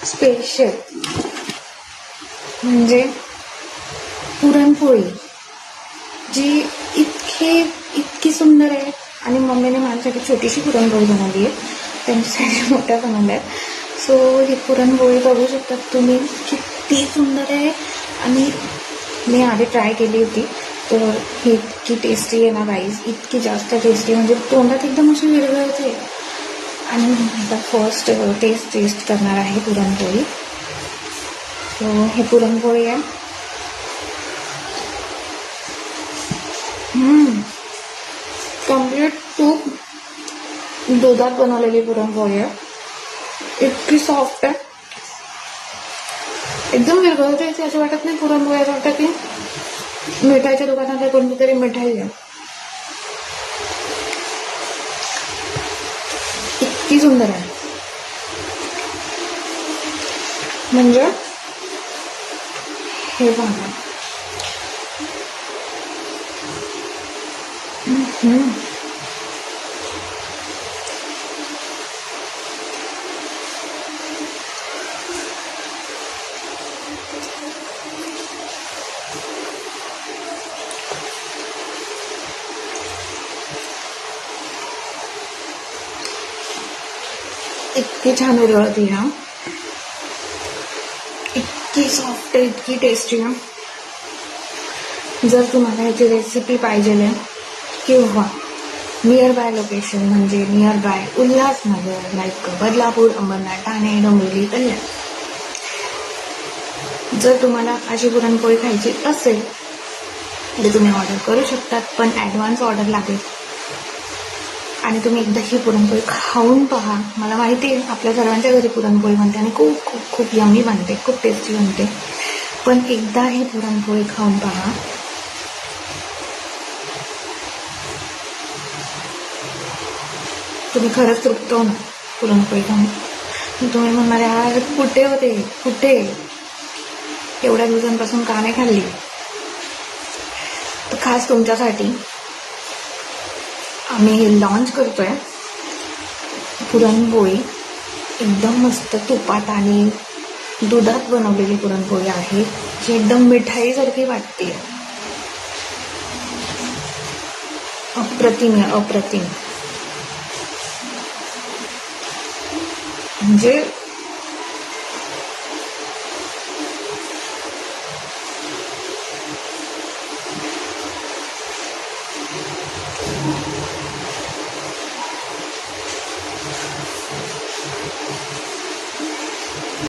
Special म्हणजे पुरणपोळी, जी इतकी सुंदर आहे. आणि मम्मीने माझ्यासाठी छोटीशी पुरणपोळी बनवली आहे, त्यांच्यासाठी मोठ्या बनवल्या आहेत. सो ही पुरणपोळी बघू शकतात तुम्ही, किती सुंदर आहे. आणि मी आधी ट्राय केली होती, तर ही इतकी टेस्टी आहे ना गाईज, इतकी जास्त टेस्टी, म्हणजे तोंडात एकदम अशी विरघळते. आणि मी आता फर्स्ट टेस्ट करणार आहे पुरणपोळी. सो हे पुरणपोळी आहे. कम्प्लीट तूप दुधात बनवलेली पुरणपोळी आहे. इतकी सॉफ्ट आहे, एकदम विरघळते. असं वाटत नाही पुरणपोळी, असं वाटतं की मिठाईच्या दुकानात कोणती तरी मिठाई आहे. इतकी सुंदर आहे म्हणजे हे बघा. इतकी छान विरघळती ना, इतकी सॉफ्ट आहे, इतकी टेस्टी आहे. जर तुम्हाला ह्याची रेसिपी पाहिजे आहे किंवा नियर बाय लोकेशन म्हणजे near by Ulhasnagar, like Badlapur, Ambernath, Thane, Dombivli, Kalyan, जर तुम्हाला अशी पुरणपोळी खायची असेल तर तुम्ही ऑर्डर करू शकतात. पण ॲडव्हान्स ऑर्डर लागेल. आणि तुम्ही एकदा ही पुरणपोळी खाऊन पहा. मला माहिती आहे आपल्या सर्वांच्या घरी पुरणपोळी बनते आणि खूप खूप खूप यम्मी बनते, खूप टेस्टी बनते. पण एकदा ही पुरणपोळी खाऊन पहा. तुम्ही खरंच तृप्त होणार पुरणपोळी खाऊन. तुम्ही म्हणणार यार कुठे होते, कुठे एवढ्या दिवसांपासून का नाही खाल्ली. तर खास तुमच्यासाठी आम्ही हे लॉन्च करतोय पुरणपोळी. एकदम मस्त तुपात आणि दुधात बनवलेली पुरणपोळी आहे, जी एकदम मिठाईसारखी वाटते. अप्रतिम आहे, अप्रतिम. म्हणजे